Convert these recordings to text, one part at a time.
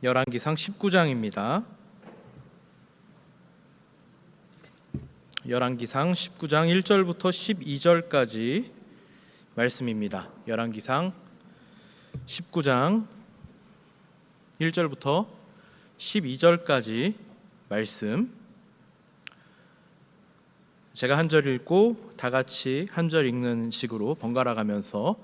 열왕기상 19장입니다. 열왕기상 19장 1절부터 12절까지 말씀입니다. 열왕기상 19장 1절부터 12절까지 말씀. 제가 한 절 읽고 다 같이 한 절 읽는 식으로 번갈아 가면서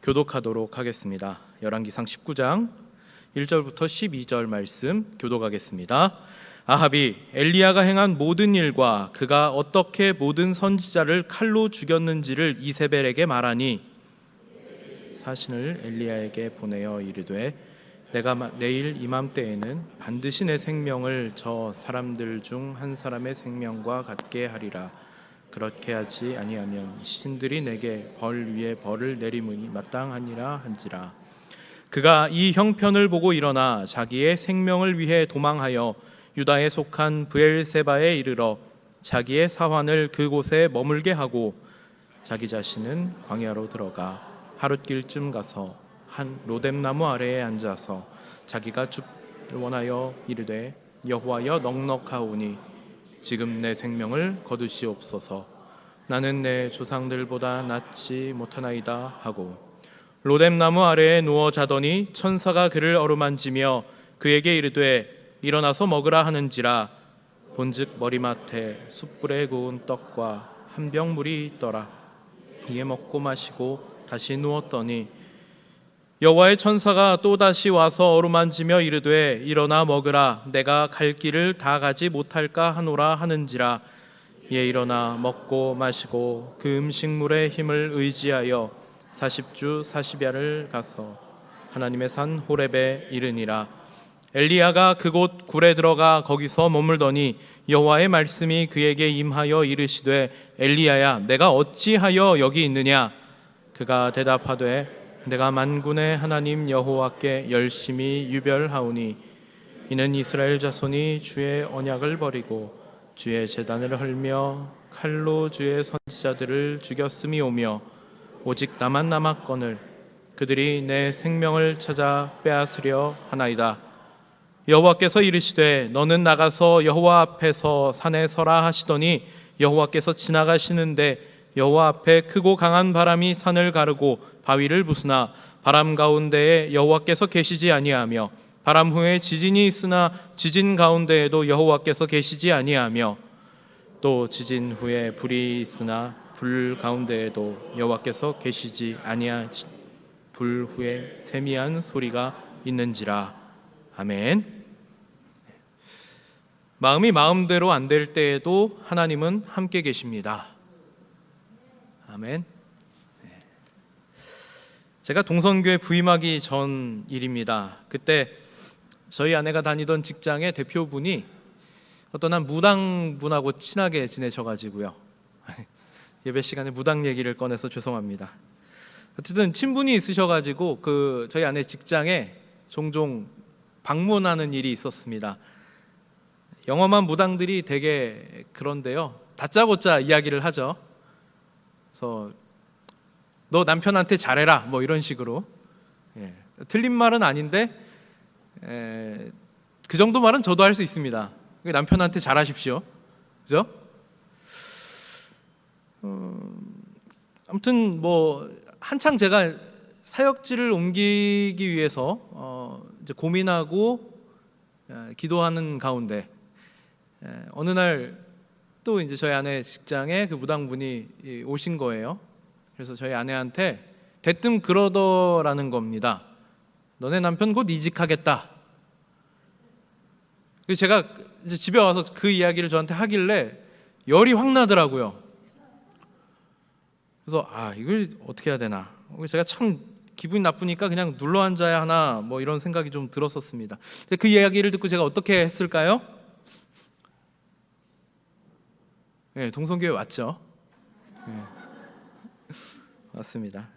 교독하도록 하겠습니다. 열왕기상 19장 1절부터 12절 말씀 교독하겠습니다. 아합이 엘리야가 행한 모든 일과 그가 어떻게 모든 선지자를 칼로 죽였는지를 이세벨에게 말하니 사신을 엘리야에게 보내어 이르되 내가 내일 이맘때에는 반드시 내 생명을 저 사람들 중 한 사람의 생명과 같게 하리라. 그렇게 하지 아니하면 신들이 내게 벌 위에 벌을 내림으니 마땅하니라 한지라. 그가 이 형편을 보고 일어나 자기의 생명을 위해 도망하여 유다에 속한 브엘세바에 이르러 자기의 사환을 그곳에 머물게 하고 자기 자신은 광야로 들어가 하룻길쯤 가서 한 로뎀나무 아래에 앉아서 자기가 죽기를 원하여 이르되 여호와여 넉넉하오니 지금 내 생명을 거두시옵소서. 나는 내 조상들보다 낫지 못하나이다 하고 로뎀나무 아래에 누워 자더니 천사가 그를 어루만지며 그에게 이르되 일어나서 먹으라 하는지라. 본즉 머리맡에 숯불에 구운 떡과 한 병 물이 있더라. 이에 먹고 마시고 다시 누웠더니 여호와의 천사가 또다시 와서 어루만지며 이르되 일어나 먹으라. 내가 갈 길을 다 가지 못할까 하노라 하는지라. 이에 일어나 먹고 마시고 그 음식물의 힘을 의지하여 40주 40야를 가서 하나님의 산 호렙에 이르니라. 엘리야가 그곳 굴에 들어가 거기서 머물더니 여호와의 말씀이 그에게 임하여 이르시되 엘리야야 내가 어찌하여 여기 있느냐. 그가 대답하되 내가 만군의 하나님 여호와께 열심히 유별하오니 이는 이스라엘 자손이 주의 언약을 버리고 주의 제단을 헐며 칼로 주의 선지자들을 죽였음이오며 오직 나만 남았거늘 그들이 내 생명을 찾아 빼앗으려 하나이다. 여호와께서 이르시되 너는 나가서 여호와 앞에서 산에 서라 하시더니 여호와께서 지나가시는데 여호와 앞에 크고 강한 바람이 산을 가르고 바위를 부수나 바람 가운데에 여호와께서 계시지 아니하며 바람 후에 지진이 있으나 지진 가운데에도 여호와께서 계시지 아니하며 또 지진 후에 불이 있으나 불 가운데에도 여호와께서 계시지 아니하시 불 후에 세미한 소리가 있는지라. 아멘. 마음이 마음대로 안 될 때에도 하나님은 함께 계십니다. 아멘. 제가 동선교회 부임하기 전 일입니다. 그때 저희 아내가 다니던 직장의 대표분이 어떤 한 무당분하고 친하게 지내셔가지고요. 예배 시간에 무당 얘기를 꺼내서 죄송합니다. 어쨌든 친분이 있으셔가지고 저희 아내 직장에 종종 방문하는 일이 있었습니다. 영험한 무당들이 되게 그런데요, 다짜고짜 이야기를 하죠. 그래서 너 남편한테 잘해라 뭐 이런 식으로. 틀린 말은 아닌데 그 정도 말은 저도 할 수 있습니다. 남편한테 잘하십시오. 그죠? 아무튼 뭐 한창 제가 사역지를 옮기기 위해서 이제 고민하고 기도하는 가운데 어느 날 또 이제 저희 아내 직장에 그 무당분이 오신 거예요. 그래서 저희 아내한테 대뜸 그러더라는 겁니다. 너네 남편 곧 이직하겠다. 그래서 제가 이제 집에 와서 그 이야기를 저한테 하길래 열이 확 나더라고요. 그래서 이걸 어떻게 해야 되나. 제가 참 기분이 나쁘니까 그냥 눌러 앉아야 하나 뭐 이런 생각이 좀 들었었습니다. 그 이야기를 듣고 제가 어떻게 했을까요? 동성교회 왔죠. 맞습니다.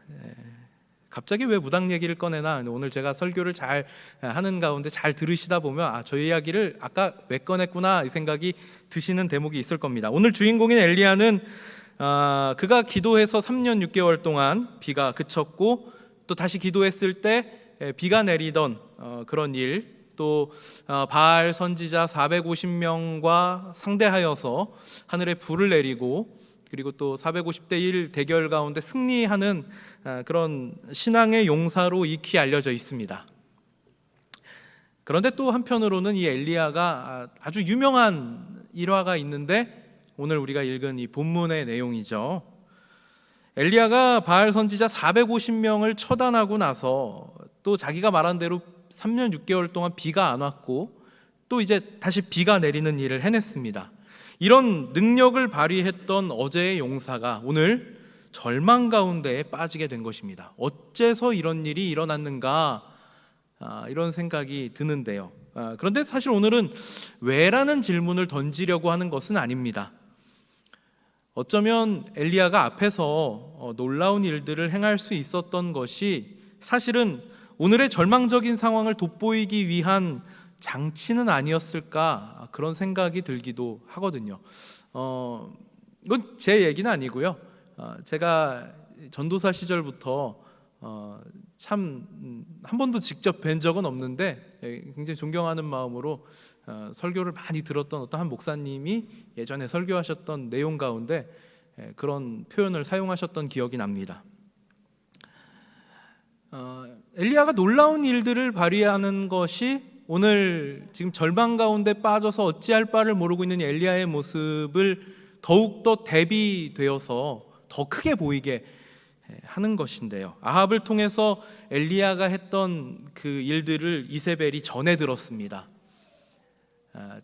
갑자기 왜 무당 얘기를 꺼내나. 오늘 제가 설교를 잘 하는 가운데 잘 들으시다 보면 저 이야기를 아까 왜 꺼냈구나 이 생각이 드시는 대목이 있을 겁니다. 오늘 주인공인 엘리야는 그가 기도해서 3년 6개월 동안 비가 그쳤고 또 다시 기도했을 때 비가 내리던 그런 일, 또 바알 선지자 450명과 상대하여서 하늘에 불을 내리고 그리고 또 450대 1 대결 가운데 승리하는 그런 신앙의 용사로 익히 알려져 있습니다. 그런데 또 한편으로는 이 엘리야가 아주 유명한 일화가 있는데 오늘 우리가 읽은 이 본문의 내용이죠. 엘리야가 바알 선지자 450명을 처단하고 나서 또 자기가 말한 대로 3년 6개월 동안 비가 안 왔고 또 이제 다시 비가 내리는 일을 해냈습니다. 이런 능력을 발휘했던 어제의 용사가 오늘 절망 가운데에 빠지게 된 것입니다. 어째서 이런 일이 일어났는가 이런 생각이 드는데요. 그런데 사실 오늘은 왜라는 질문을 던지려고 하는 것은 아닙니다. 어쩌면 엘리야가 앞에서 놀라운 일들을 행할 수 있었던 것이 사실은 오늘의 절망적인 상황을 돋보이기 위한 장치는 아니었을까 그런 생각이 들기도 하거든요. 이건 제 얘기는 아니고요. 제가 전도사 시절부터 참 한 번도 직접 뵌 적은 없는데 굉장히 존경하는 마음으로 설교를 많이 들었던 어떤 한 목사님이 예전에 설교하셨던 내용 가운데 그런 표현을 사용하셨던 기억이 납니다. 엘리야가 놀라운 일들을 발휘하는 것이 오늘 지금 절망 가운데 빠져서 어찌할 바를 모르고 있는 엘리야의 모습을 더욱더 대비되어서 더 크게 보이게 하는 것인데요. 아합을 통해서 엘리야가 했던 그 일들을 이세벨이 전해 들었습니다.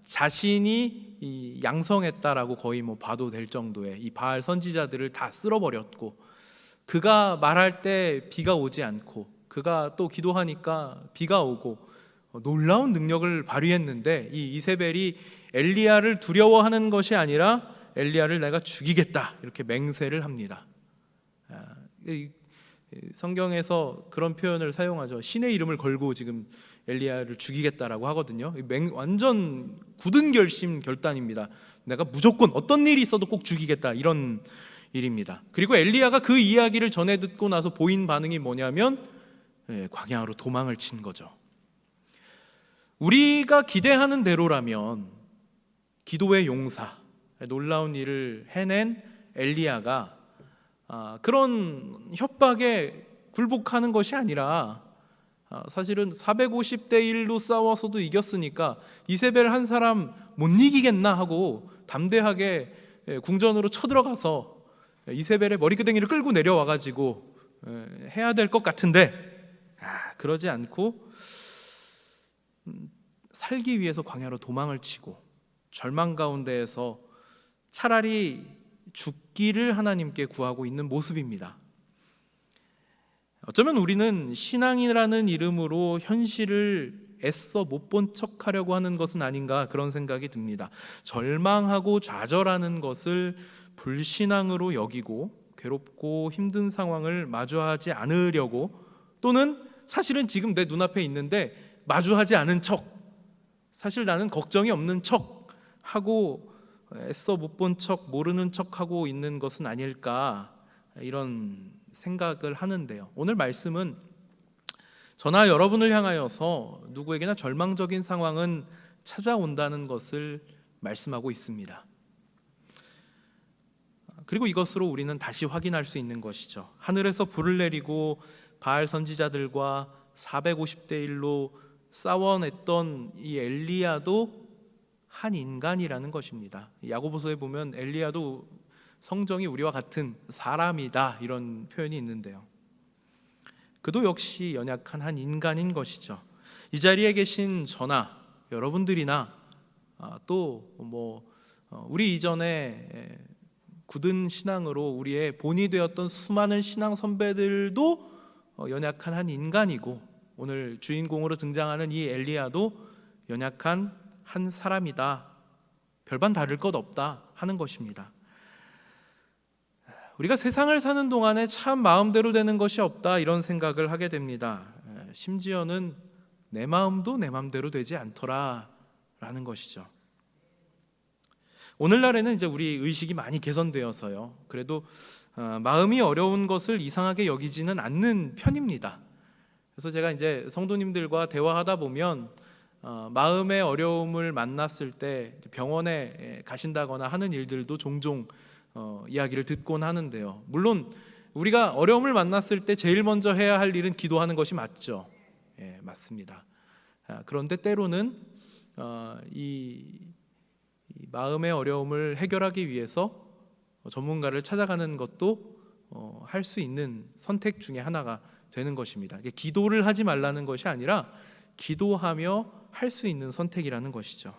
자신이 양성했다라고 거의 봐도 될 정도의 이 바알 선지자들을 다 쓸어버렸고 그가 말할 때 비가 오지 않고 그가 또 기도하니까 비가 오고 놀라운 능력을 발휘했는데 이 이세벨이 엘리야를 두려워하는 것이 아니라 엘리야를 내가 죽이겠다 이렇게 맹세를 합니다. 성경에서 그런 표현을 사용하죠. 신의 이름을 걸고 지금 엘리야를 죽이겠다라고 하거든요. 완전 굳은 결심 결단입니다. 내가 무조건 어떤 일이 있어도 꼭 죽이겠다 이런 일입니다. 그리고 엘리야가 그 이야기를 전해 듣고 나서 보인 반응이 뭐냐면 광야로 도망을 친 거죠. 우리가 기대하는 대로라면 기도의 용사, 놀라운 일을 해낸 엘리야가 그런 협박에 굴복하는 것이 아니라 사실은 450대 1로 싸워서도 이겼으니까 이세벨 한 사람 못 이기겠나 하고 담대하게 궁전으로 쳐들어가서 이세벨의 머리끄댕이를 끌고 내려와가지고 해야 될 것 같은데 그러지 않고 살기 위해서 광야로 도망을 치고 절망 가운데에서 차라리 죽기를 하나님께 구하고 있는 모습입니다. 어쩌면 우리는 신앙이라는 이름으로 현실을 애써 못 본 척하려고 하는 것은 아닌가 그런 생각이 듭니다. 절망하고 좌절하는 것을 불신앙으로 여기고 괴롭고 힘든 상황을 마주하지 않으려고 또는 사실은 지금 내 눈앞에 있는데 마주하지 않은 척 사실 나는 걱정이 없는 척 하고 애써 못 본 척 모르는 척하고 있는 것은 아닐까 이런 생각을 하는데요. 오늘 말씀은 저나 여러분을 향하여서 누구에게나 절망적인 상황은 찾아온다는 것을 말씀하고 있습니다. 그리고 이것으로 우리는 다시 확인할 수 있는 것이죠. 하늘에서 불을 내리고 바알 선지자들과 450대 1로 싸워냈던 이 엘리야도 한 인간이라는 것입니다. 야고보서에 보면 엘리야도 성정이 우리와 같은 사람이다 이런 표현이 있는데요. 그도 역시 연약한 한 인간인 것이죠. 이 자리에 계신 저나 여러분들이나 또 우리 이전에 굳은 신앙으로 우리의 본이 되었던 수많은 신앙 선배들도 연약한 한 인간이고 오늘 주인공으로 등장하는 이 엘리야도 연약한 한 사람이다. 별반 다를 것 없다 하는 것입니다. 우리가 세상을 사는 동안에 참 마음대로 되는 것이 없다 이런 생각을 하게 됩니다. 심지어는 내 마음도 내 마음대로 되지 않더라 라는 것이죠. 오늘날에는 이제 우리 의식이 많이 개선되어서요. 그래도 마음이 어려운 것을 이상하게 여기지는 않는 편입니다. 그래서 제가 이제 성도님들과 대화하다 보면 마음의 어려움을 만났을 때 병원에 가신다거나 하는 일들도 종종 이야기를 듣곤 하는데요. 물론 우리가 어려움을 만났을 때 제일 먼저 해야 할 일은 기도하는 것이 맞죠. 예, 맞습니다. 그런데 때로는 이 마음의 어려움을 해결하기 위해서 전문가를 찾아가는 것도 할 수 있는 선택 중에 하나가 되는 것입니다. 이게 기도를 하지 말라는 것이 아니라 기도하며 할 수 있는 선택이라는 것이죠.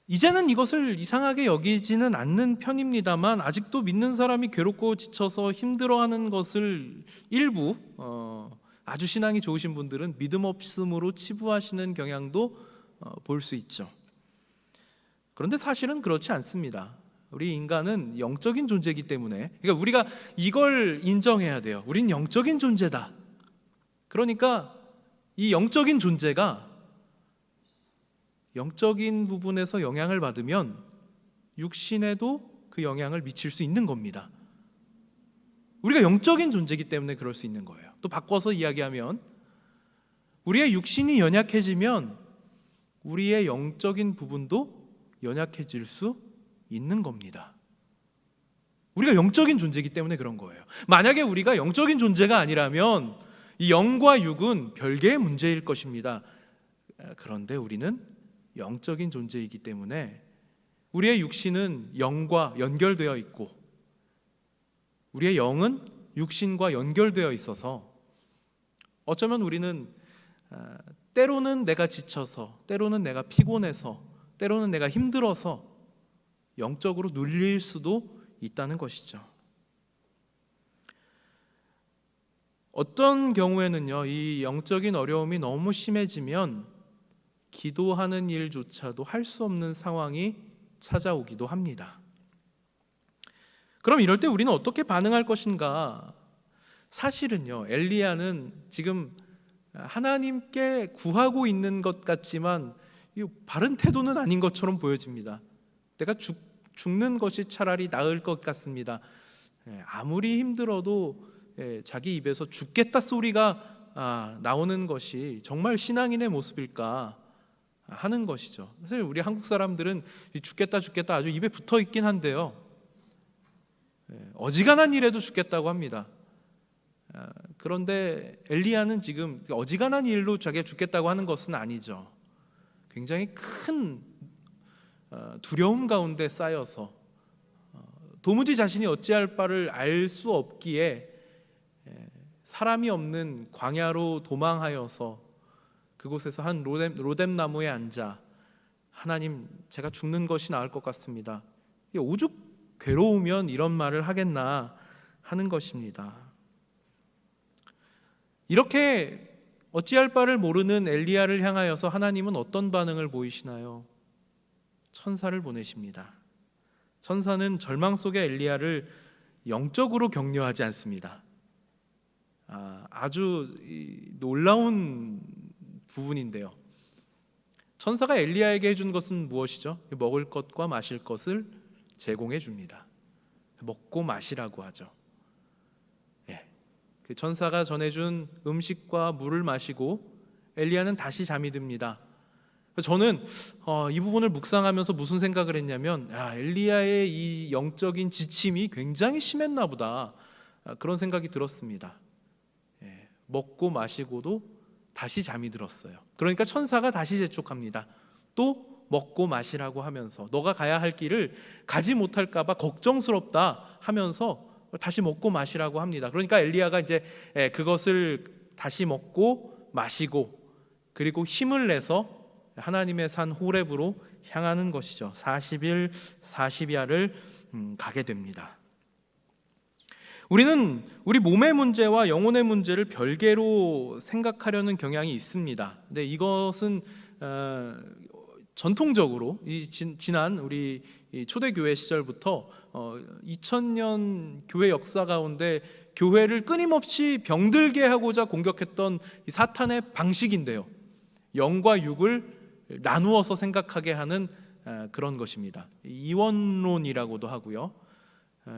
이제는 이것을 이상하게 여기지는 않는 편입니다만 아직도 믿는 사람이 괴롭고 지쳐서 힘들어하는 것을 일부 아주 신앙이 좋으신 분들은 믿음 없음으로 치부하시는 경향도 볼 수 있죠. 그런데 사실은 그렇지 않습니다. 우리 인간은 영적인 존재이기 때문에, 그러니까 우리가 이걸 인정해야 돼요. 우린 영적인 존재다. 그러니까 이 영적인 존재가 영적인 부분에서 영향을 받으면 육신에도 그 영향을 미칠 수 있는 겁니다. 우리가 영적인 존재이기 때문에 그럴 수 있는 거예요. 또 바꿔서 이야기하면 우리의 육신이 연약해지면 우리의 영적인 부분도 연약해질 수 있는 겁니다. 우리가 영적인 존재이기 때문에 그런 거예요. 만약에 우리가 영적인 존재가 아니라면 이 영과 육은 별개의 문제일 것입니다. 그런데 우리는 영적인 존재이기 때문에 우리의 육신은 영과 연결되어 있고 우리의 영은 육신과 연결되어 있어서 어쩌면 우리는 때로는 내가 지쳐서, 때로는 내가 피곤해서, 때로는 내가 힘들어서 영적으로 눌릴 수도 있다는 것이죠. 어떤 경우에는요, 이 영적인 어려움이 너무 심해지면 기도하는 일조차도 할 수 없는 상황이 찾아오기도 합니다. 그럼 이럴 때 우리는 어떻게 반응할 것인가? 사실은요, 엘리야는 지금 하나님께 구하고 있는 것 같지만 바른 태도는 아닌 것처럼 보여집니다. 내가 죽는 것이 차라리 나을 것 같습니다. 아무리 힘들어도 자기 입에서 죽겠다 소리가 나오는 것이 정말 신앙인의 모습일까 하는 것이죠. 사실 우리 한국 사람들은 죽겠다 아주 입에 붙어 있긴 한데요, 어지간한 일에도 죽겠다고 합니다. 그런데 엘리야는 지금 어지간한 일로 자기가 죽겠다고 하는 것은 아니죠. 굉장히 큰 두려움 가운데 쌓여서 도무지 자신이 어찌할 바를 알 수 없기에 사람이 없는 광야로 도망하여서 그곳에서 한 로뎀 나무에 앉아 하나님, 제가 죽는 것이 나을 것 같습니다. 오죽 괴로우면 이런 말을 하겠나 하는 것입니다. 이렇게 어찌할 바를 모르는 엘리야를 향하여서 하나님은 어떤 반응을 보이시나요? 천사를 보내십니다. 천사는 절망 속의 엘리야를 영적으로 격려하지 않습니다. 아주 놀라운 부분인데요, 천사가 엘리야에게 해준 것은 무엇이죠? 먹을 것과 마실 것을 제공해 줍니다. 먹고 마시라고 하죠. 그 천사가 전해준 음식과 물을 마시고 엘리야는 다시 잠이 듭니다. 저는 이 부분을 묵상하면서 무슨 생각을 했냐면, 엘리야의 이 영적인 지침이 굉장히 심했나 보다, 그런 생각이 들었습니다. 먹고 마시고도 다시 잠이 들었어요. 그러니까 천사가 다시 재촉합니다. 또 먹고 마시라고 하면서 너가 가야 할 길을 가지 못할까 봐 걱정스럽다 하면서 다시 먹고 마시라고 합니다. 그러니까 엘리야가 이제 그것을 다시 먹고 마시고 그리고 힘을 내서 하나님의 산 호렙으로 향하는 것이죠. 40일 40야를 가게 됩니다. 우리는 우리 몸의 문제와 영혼의 문제를 별개로 생각하려는 경향이 있습니다. 근데 이것은 전통적으로 지난 우리 초대교회 시절부터 2000년 교회 역사 가운데 교회를 끊임없이 병들게 하고자 공격했던 이 사탄의 방식인데요, 영과 육을 나누어서 생각하게 하는 그런 것입니다. 이원론이라고도 하고요.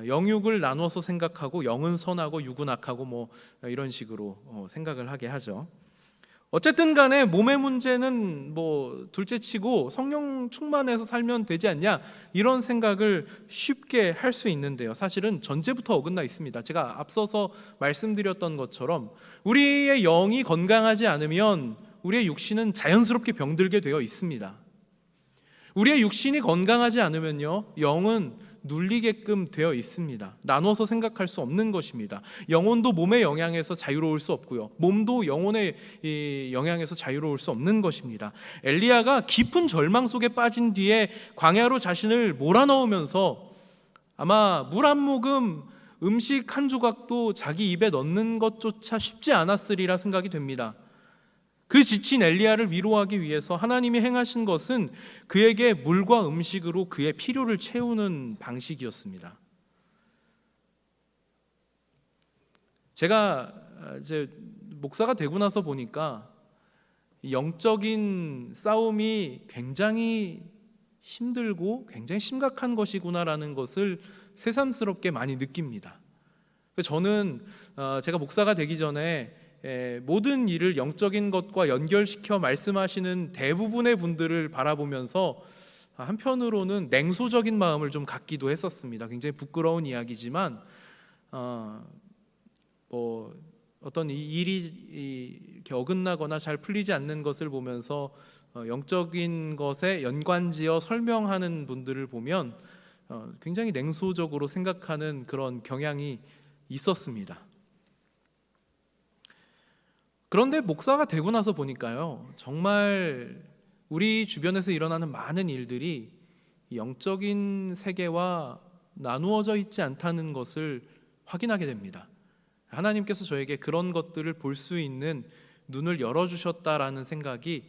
영육을 나눠서 생각하고 영은 선하고 육은 악하고 뭐 이런 식으로 생각을 하게 하죠. 어쨌든 간에 몸의 문제는 뭐 둘째치고 성령 충만해서 살면 되지 않냐, 이런 생각을 쉽게 할 수 있는데요, 사실은 전제부터 어긋나 있습니다. 제가 앞서서 말씀드렸던 것처럼 우리의 영이 건강하지 않으면 우리의 육신은 자연스럽게 병들게 되어 있습니다. 우리의 육신이 건강하지 않으면요, 영은 눌리게끔 되어 있습니다. 나눠서 생각할 수 없는 것입니다. 영혼도 몸의 영향에서 자유로울 수 없고요, 몸도 영혼의 영향에서 자유로울 수 없는 것입니다. 엘리야가 깊은 절망 속에 빠진 뒤에 광야로 자신을 몰아넣으면서 아마 물 한 모금, 음식 한 조각도 자기 입에 넣는 것조차 쉽지 않았으리라 생각이 됩니다. 그 지친 엘리야를 위로하기 위해서 하나님이 행하신 것은 그에게 물과 음식으로 그의 필요를 채우는 방식이었습니다. 제가 이제 목사가 되고 나서 보니까 영적인 싸움이 굉장히 힘들고 굉장히 심각한 것이구나라는 것을 새삼스럽게 많이 느낍니다. 저는 제가 목사가 되기 전에 모든 일을 영적인 것과 연결시켜 말씀하시는 대부분의 분들을 바라보면서 한편으로는 냉소적인 마음을 좀 갖기도 했었습니다. 굉장히 부끄러운 이야기지만 어떤 일이 이렇게 어긋나거나 잘 풀리지 않는 것을 보면서 영적인 것에 연관지어 설명하는 분들을 보면 굉장히 냉소적으로 생각하는 그런 경향이 있었습니다. 그런데 목사가 되고 나서 보니까요, 정말 우리 주변에서 일어나는 많은 일들이 영적인 세계와 나누어져 있지 않다는 것을 확인하게 됩니다. 하나님께서 저에게 그런 것들을 볼 수 있는 눈을 열어주셨다라는 생각이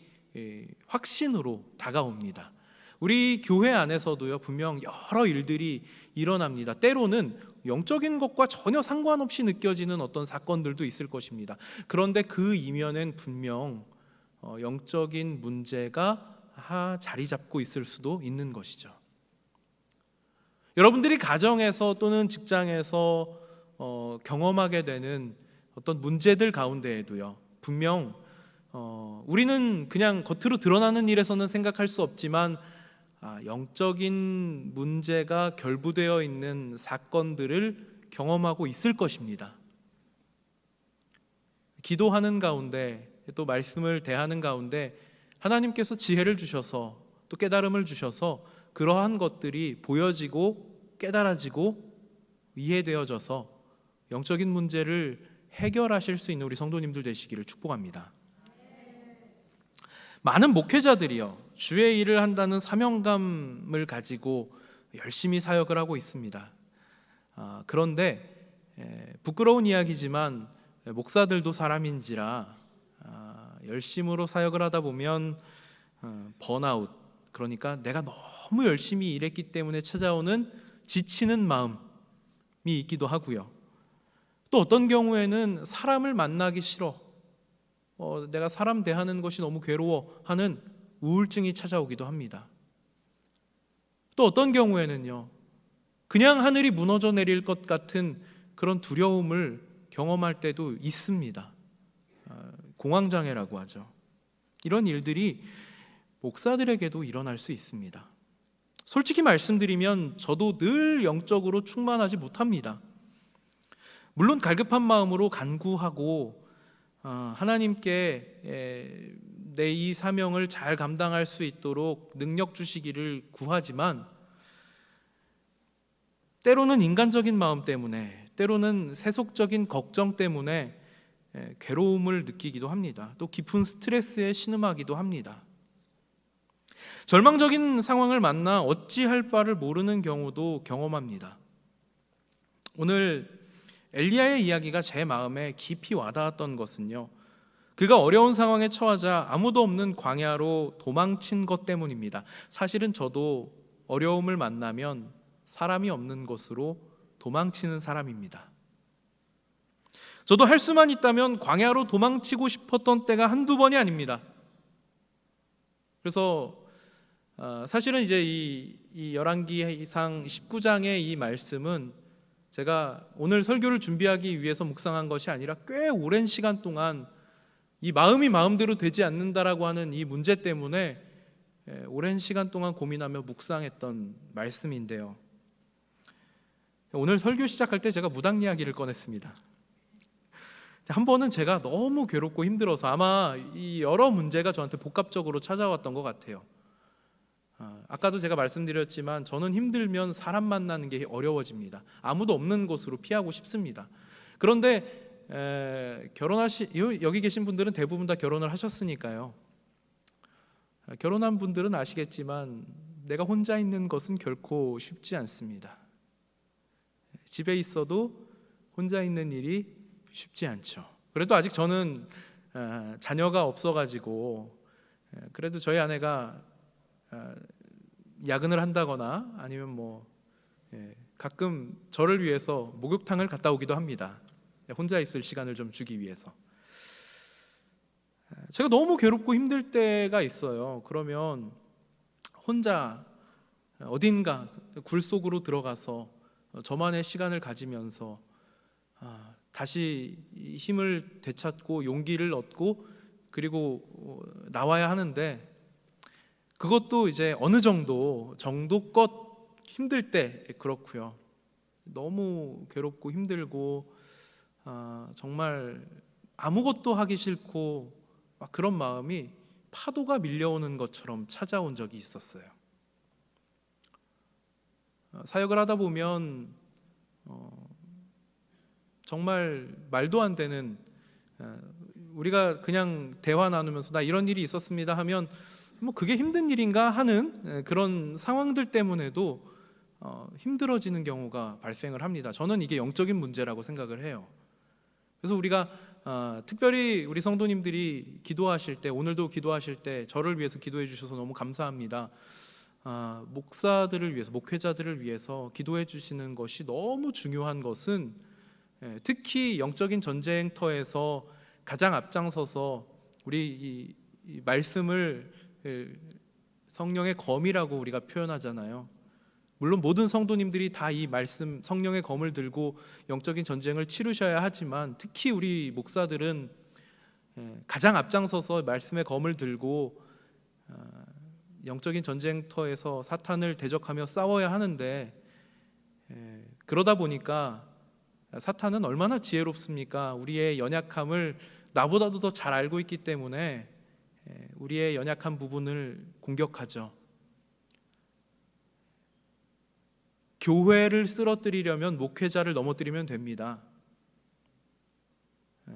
확신으로 다가옵니다. 우리 교회 안에서도요, 분명 여러 일들이 일어납니다. 때로는 영적인 것과 전혀 상관없이 느껴지는 어떤 사건들도 있을 것입니다. 그런데 그 이면엔 분명 영적인 문제가 자리 잡고 있을 수도 있는 것이죠. 여러분들이 가정에서 또는 직장에서 경험하게 되는 어떤 문제들 가운데에도요, 분명 우리는 그냥 겉으로 드러나는 일에서는 생각할 수 없지만 영적인 문제가 결부되어 있는 사건들을 경험하고 있을 것입니다. 기도하는 가운데, 또 말씀을 대하는 가운데 하나님께서 지혜를 주셔서 또 깨달음을 주셔서 그러한 것들이 보여지고 깨달아지고 이해되어져서 영적인 문제를 해결하실 수 있는 우리 성도님들 되시기를 축복합니다. 많은 목회자들이요, 주의 일을 한다는 사명감을 가지고 열심히 사역을 하고 있습니다. 그런데 부끄러운 이야기지만 목사들도 사람인지라 열심으로 사역을 하다 보면 번아웃, 그러니까 내가 너무 열심히 일했기 때문에 찾아오는 지치는 마음이 있기도 하고요, 또 어떤 경우에는 사람을 만나기 싫어, 내가 사람 대하는 것이 너무 괴로워 하는 우울증이 찾아오기도 합니다. 또 어떤 경우에는요, 그냥 하늘이 무너져 내릴 것 같은 그런 두려움을 경험할 때도 있습니다. 공황장애라고 하죠. 이런 일들이 목사들에게도 일어날 수 있습니다. 솔직히 말씀드리면 저도 늘 영적으로 충만하지 못합니다. 물론 갈급한 마음으로 간구하고 하나님께 내 이 사명을 잘 감당할 수 있도록 능력 주시기를 구하지만 때로는 인간적인 마음 때문에, 때로는 세속적인 걱정 때문에 괴로움을 느끼기도 합니다. 또 깊은 스트레스에 신음하기도 합니다. 절망적인 상황을 만나 어찌할 바를 모르는 경우도 경험합니다. 오늘 엘리야의 이야기가 제 마음에 깊이 와닿았던 것은요, 그가 어려운 상황에 처하자 아무도 없는 광야로 도망친 것 때문입니다. 사실은 저도 어려움을 만나면 사람이 없는 곳으로 도망치는 사람입니다. 저도 할 수만 있다면 광야로 도망치고 싶었던 때가 한두 번이 아닙니다. 그래서 사실은 이제 이 열왕기상 19장의 이 말씀은 제가 오늘 설교를 준비하기 위해서 묵상한 것이 아니라 꽤 오랜 시간 동안 이 마음이 마음대로 되지 않는다라고 하는 이 문제 때문에 오랜 시간 동안 고민하며 묵상했던 말씀인데요. 오늘 설교 시작할 때 제가 무당 이야기를 꺼냈습니다. 한 번은 제가 너무 괴롭고 힘들어서 아마 이 여러 문제가 저한테 복합적으로 찾아왔던 것 같아요. 아까도 제가 말씀드렸지만 저는 힘들면 사람 만나는 게 어려워집니다. 아무도 없는 곳으로 피하고 싶습니다. 그런데 여기 계신 분들은 대부분 다 결혼을 하셨으니까요. 결혼한 분들은 아시겠지만 내가 혼자 있는 것은 결코 쉽지 않습니다. 집에 있어도 혼자 있는 일이 쉽지 않죠. 그래도 아직 저는 자녀가 없어가지고 그래도 저희 아내가 야근을 한다거나 아니면 가끔 저를 위해서 목욕탕을 갔다 오기도 합니다. 혼자 있을 시간을 좀 주기 위해서. 제가 너무 괴롭고 힘들 때가 있어요. 그러면 혼자 어딘가 굴 속으로 들어가서 저만의 시간을 가지면서 다시 힘을 되찾고 용기를 얻고 그리고 나와야 하는데, 그것도 이제 어느 정도껏 힘들 때 그렇고요. 너무 괴롭고 힘들고 정말 아무것도 하기 싫고 막 그런 마음이 파도가 밀려오는 것처럼 찾아온 적이 있었어요. 사역을 하다 보면 정말 말도 안 되는, 우리가 그냥 대화 나누면서 나 이런 일이 있었습니다 하면 그게 힘든 일인가 하는 그런 상황들 때문에도 힘들어지는 경우가 발생을 합니다. 저는 이게 영적인 문제라고 생각을 해요. 그래서 우리가 특별히 우리 성도님들이 기도하실 때, 오늘도 기도하실 때 저를 위해서 기도해 주셔서 너무 감사합니다. 목사들을 위해서, 목회자들을 위해서 기도해 주시는 것이 너무 중요한 것은, 특히 영적인 전쟁터에서 가장 앞장서서 우리 이 말씀을 성령의 검이라고 우리가 표현하잖아요. 물론 모든 성도님들이 다 이 말씀, 성령의 검을 들고 영적인 전쟁을 치르셔야 하지만, 특히 우리 목사들은 가장 앞장서서 말씀의 검을 들고 영적인 전쟁터에서 사탄을 대적하며 싸워야 하는데, 그러다 보니까 사탄은 얼마나 지혜롭습니까? 우리의 연약함을 나보다도 더 잘 알고 있기 때문에 우리의 연약한 부분을 공격하죠. 교회를 쓰러뜨리려면 목회자를 넘어뜨리면 됩니다.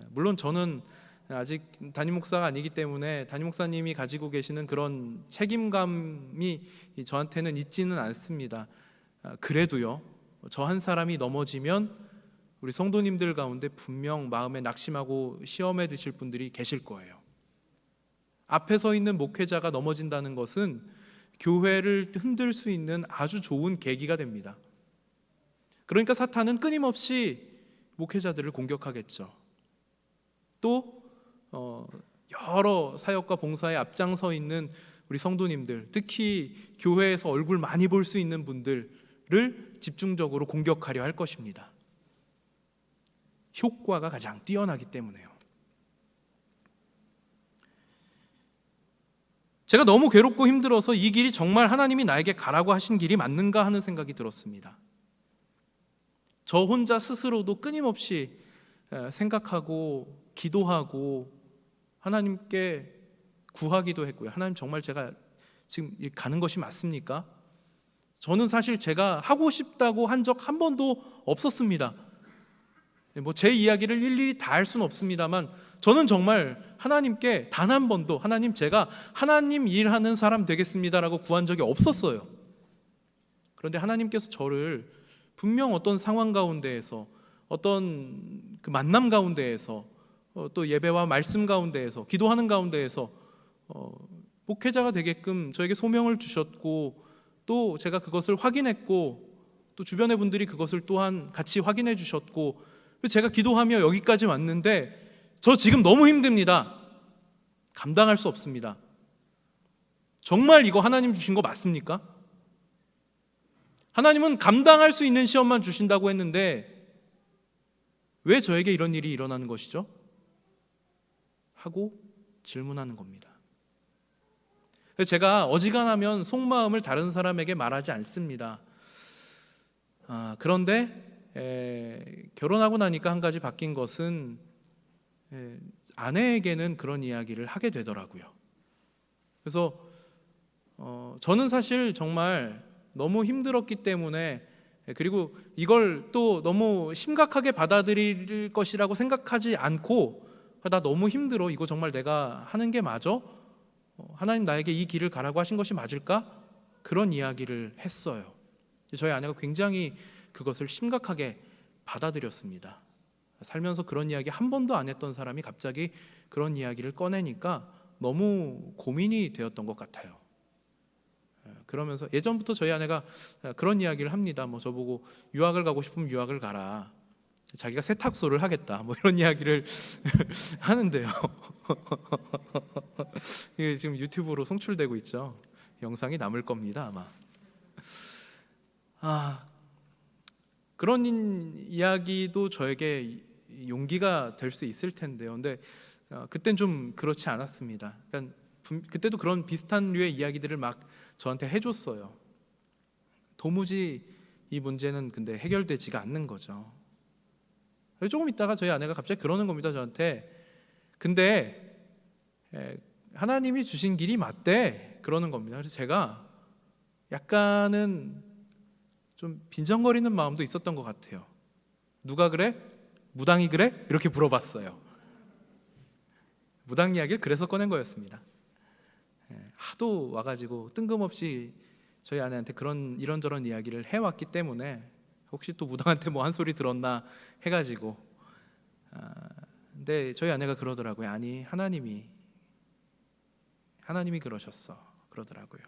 물론 저는 아직 담임 목사가 아니기 때문에 담임 목사님이 가지고 계시는 그런 책임감이 저한테는 있지는 않습니다. 그래도요, 저 한 사람이 넘어지면 우리 성도님들 가운데 분명 마음에 낙심하고 시험에 드실 분들이 계실 거예요. 앞에 서 있는 목회자가 넘어진다는 것은 교회를 흔들 수 있는 아주 좋은 계기가 됩니다. 그러니까 사탄은 끊임없이 목회자들을 공격하겠죠. 또 여러 사역과 봉사에 앞장서 있는 우리 성도님들, 특히 교회에서 얼굴 많이 볼 수 있는 분들을 집중적으로 공격하려 할 것입니다. 효과가 가장 뛰어나기 때문에요. 제가 너무 괴롭고 힘들어서 이 길이 정말 하나님이 나에게 가라고 하신 길이 맞는가 하는 생각이 들었습니다. 저 혼자 스스로도 끊임없이 생각하고 기도하고 하나님께 구하기도 했고요. 하나님, 정말 제가 지금 가는 것이 맞습니까? 저는 사실 제가 하고 싶다고 한 적 한 번도 없었습니다. 제 이야기를 일일이 다 할 수는 없습니다만, 저는 정말 하나님께 단 한 번도 하나님, 제가 하나님 일하는 사람 되겠습니다라고 구한 적이 없었어요. 그런데 하나님께서 저를 분명 어떤 상황 가운데에서, 어떤 그 만남 가운데에서, 또 예배와 말씀 가운데에서, 기도하는 가운데에서 목회자가 되게끔 저에게 소명을 주셨고, 또 제가 그것을 확인했고, 또 주변의 분들이 그것을 또한 같이 확인해 주셨고, 제가 기도하며 여기까지 왔는데 저 지금 너무 힘듭니다. 감당할 수 없습니다. 정말 이거 하나님 주신 거 맞습니까? 하나님은 감당할 수 있는 시험만 주신다고 했는데 왜 저에게 이런 일이 일어나는 것이죠? 하고 질문하는 겁니다. 제가 어지간하면 속마음을 다른 사람에게 말하지 않습니다. 그런데 결혼하고 나니까 한 가지 바뀐 것은 아내에게는 그런 이야기를 하게 되더라고요. 그래서 저는 사실 정말 너무 힘들었기 때문에, 그리고 이걸 또 너무 심각하게 받아들일 것이라고 생각하지 않고, 나 너무 힘들어, 이거 정말 내가 하는 게 맞아? 하나님 나에게 이 길을 가라고 하신 것이 맞을까? 그런 이야기를 했어요. 저희 아내가 굉장히 그것을 심각하게 받아들였습니다. 살면서 그런 이야기 한 번도 안 했던 사람이 갑자기 그런 이야기를 꺼내니까 너무 고민이 되었던 것 같아요. 그러면서 예전부터 저희 아내가 그런 이야기를 합니다. 저보고 유학을 가고 싶으면 유학을 가라, 자기가 세탁소를 하겠다, 이런 이야기를 하는데요. 이게 지금 유튜브로 송출되고 있죠. 영상이 남을 겁니다, 아마. 그런 이야기도 저에게 용기가 될 수 있을 텐데요. 근데 그땐 좀 그렇지 않았습니다. 그러니까 그때도 그런 비슷한 류의 이야기들을 막 저한테 해줬어요. 도무지 이 문제는 근데 해결되지가 않는 거죠. 조금 있다가 저희 아내가 갑자기 그러는 겁니다, 저한테. 근데 하나님이 주신 길이 맞대, 그러는 겁니다. 그래서 제가 약간은 좀 빈정거리는 마음도 있었던 것 같아요. 누가 그래? 무당이 그래? 이렇게 물어봤어요. 무당 이야기를 그래서 꺼낸 거였습니다. 하도 와가지고 뜬금없이 저희 아내한테 그런 이런저런 이야기를 해왔기 때문에 혹시 또 무당한테 한 소리 들었나 해가지고. 근데 저희 아내가 그러더라고요. 아니, 하나님이 그러셨어, 그러더라고요.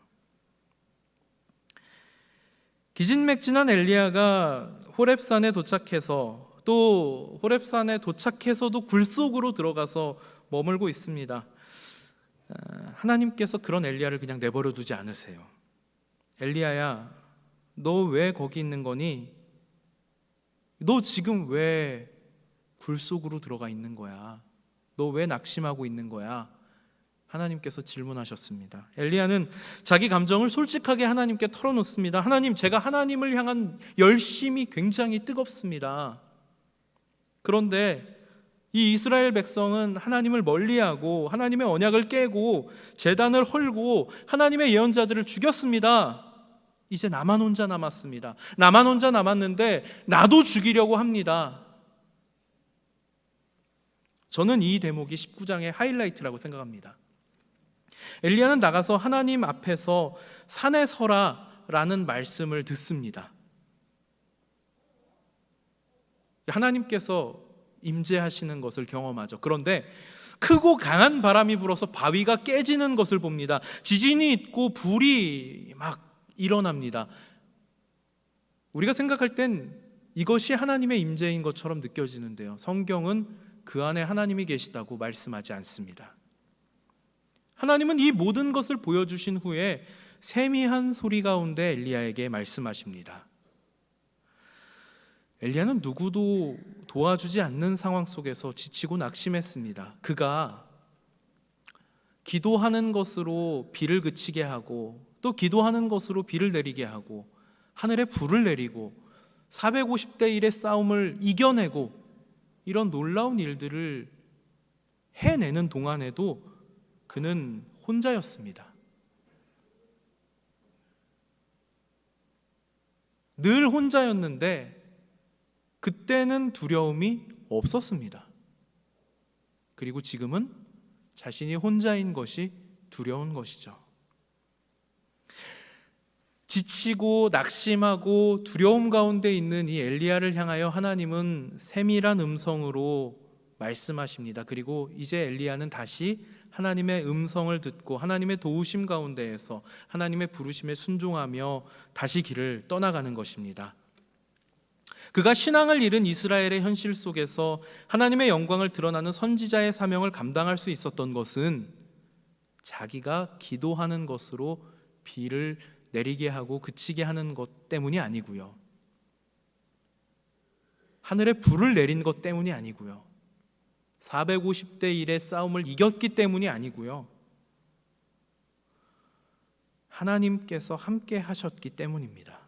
기진맥진한 엘리야가 호렙산에 도착해서, 또 호렙산에 도착해서도 굴 속으로 들어가서 머물고 있습니다. 하나님께서 그런 엘리야를 그냥 내버려 두지 않으세요. 엘리야야, 너 왜 거기 있는 거니? 너 지금 왜 굴 속으로 들어가 있는 거야? 너 왜 낙심하고 있는 거야? 하나님께서 질문하셨습니다. 엘리야는 자기 감정을 솔직하게 하나님께 털어놓습니다. 하나님, 제가 하나님을 향한 열심이 굉장히 뜨겁습니다. 그런데 이 이스라엘 백성은 하나님을 멀리하고 하나님의 언약을 깨고 제단을 헐고 하나님의 예언자들을 죽였습니다. 이제 나만 혼자 남았습니다. 나만 혼자 남았는데 나도 죽이려고 합니다. 저는 이 대목이 19장의 하이라이트라고 생각합니다. 엘리야는 나가서 하나님 앞에서 산에 서라라는 말씀을 듣습니다. 하나님께서 임재하시는 것을 경험하죠. 그런데 크고 강한 바람이 불어서 바위가 깨지는 것을 봅니다. 지진이 있고 불이 막 일어납니다. 우리가 생각할 땐 이것이 하나님의 임재인 것처럼 느껴지는데요, 성경은 그 안에 하나님이 계시다고 말씀하지 않습니다. 하나님은 이 모든 것을 보여주신 후에 세미한 소리 가운데 엘리야에게 말씀하십니다. 엘리야는 누구도 도와주지 않는 상황 속에서 지치고 낙심했습니다. 그가 기도하는 것으로 비를 그치게 하고, 또 기도하는 것으로 비를 내리게 하고, 하늘에 불을 내리고 450대 1의 싸움을 이겨내고, 이런 놀라운 일들을 해내는 동안에도 그는 혼자였습니다. 늘 혼자였는데 그때는 두려움이 없었습니다. 그리고 지금은 자신이 혼자인 것이 두려운 것이죠. 지치고 낙심하고 두려움 가운데 있는 이 엘리야를 향하여 하나님은 세밀한 음성으로 말씀하십니다. 그리고 이제 엘리야는 다시 하나님의 음성을 듣고 하나님의 도우심 가운데에서 하나님의 부르심에 순종하며 다시 길을 떠나가는 것입니다. 그가 신앙을 잃은 이스라엘의 현실 속에서 하나님의 영광을 드러나는 선지자의 사명을 감당할 수 있었던 것은 자기가 기도하는 것으로 비를 내리게 하고 그치게 하는 것 때문이 아니고요. 하늘에 불을 내린 것 때문이 아니고요. 450대 1의 싸움을 이겼기 때문이 아니고요. 하나님께서 함께 하셨기 때문입니다.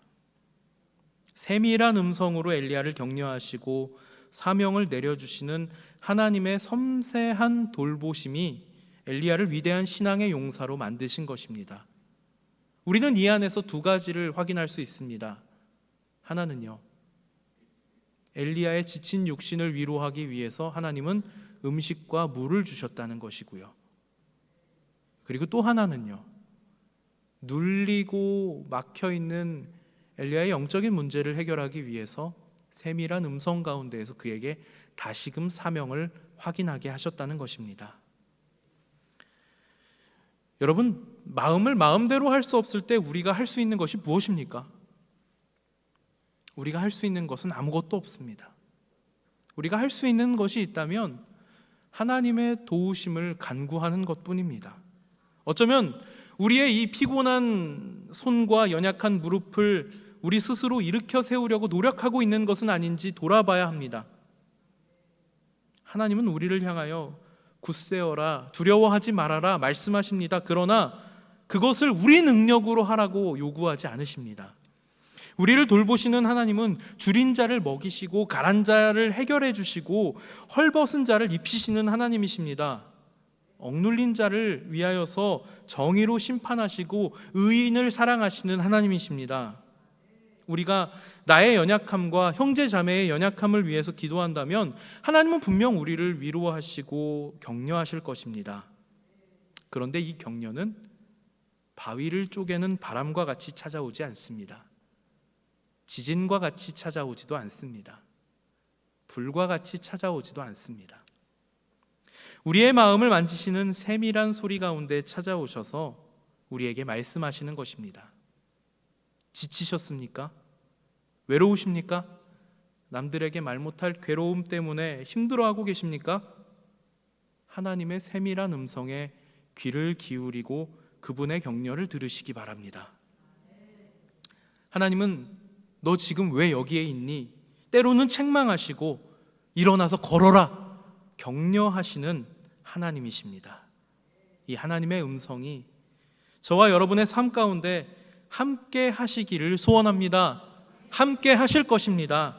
세밀한 음성으로 엘리야를 격려하시고 사명을 내려주시는 하나님의 섬세한 돌보심이 엘리야를 위대한 신앙의 용사로 만드신 것입니다. 우리는 이 안에서 두 가지를 확인할 수 있습니다. 하나는요, 엘리야의 지친 육신을 위로하기 위해서 하나님은 음식과 물을 주셨다는 것이고요. 그리고 또 하나는요, 눌리고 막혀있는 엘리야의 영적인 문제를 해결하기 위해서 세밀한 음성 가운데에서 그에게 다시금 사명을 확인하게 하셨다는 것입니다. 여러분, 마음을 마음대로 할 수 없을 때 우리가 할 수 있는 것이 무엇입니까? 우리가 할 수 있는 것은 아무것도 없습니다. 우리가 할 수 있는 것이 있다면 하나님의 도우심을 간구하는 것뿐입니다. 어쩌면 우리의 이 피곤한 손과 연약한 무릎을 우리 스스로 일으켜 세우려고 노력하고 있는 것은 아닌지 돌아봐야 합니다. 하나님은 우리를 향하여 굳세어라, 두려워하지 말아라 말씀하십니다. 그러나 그것을 우리 능력으로 하라고 요구하지 않으십니다. 우리를 돌보시는 하나님은 줄인 자를 먹이시고 가란 자를 해결해 주시고 헐벗은 자를 입히시는 하나님이십니다. 억눌린 자를 위하여서 정의로 심판하시고 의인을 사랑하시는 하나님이십니다. 우리가 나의 연약함과 형제 자매의 연약함을 위해서 기도한다면 하나님은 분명 우리를 위로하시고 격려하실 것입니다. 그런데 이 격려는 바위를 쪼개는 바람과 같이 찾아오지 않습니다. 지진과 같이 찾아오지도 않습니다. 불과 같이 찾아오지도 않습니다. 우리의 마음을 만지시는 세밀한 소리 가운데 찾아오셔서 우리에게 말씀하시는 것입니다. 지치셨습니까? 외로우십니까? 남들에게 말 못할 괴로움 때문에 힘들어하고 계십니까? 하나님의 세밀한 음성에 귀를 기울이고 그분의 격려를 들으시기 바랍니다. 하나님은 너 지금 왜 여기에 있니? 때로는 책망하시고 일어나서 걸어라 격려하시는 하나님이십니다. 이 하나님의 음성이 저와 여러분의 삶 가운데 함께 하시기를 소원합니다. 함께 하실 것입니다.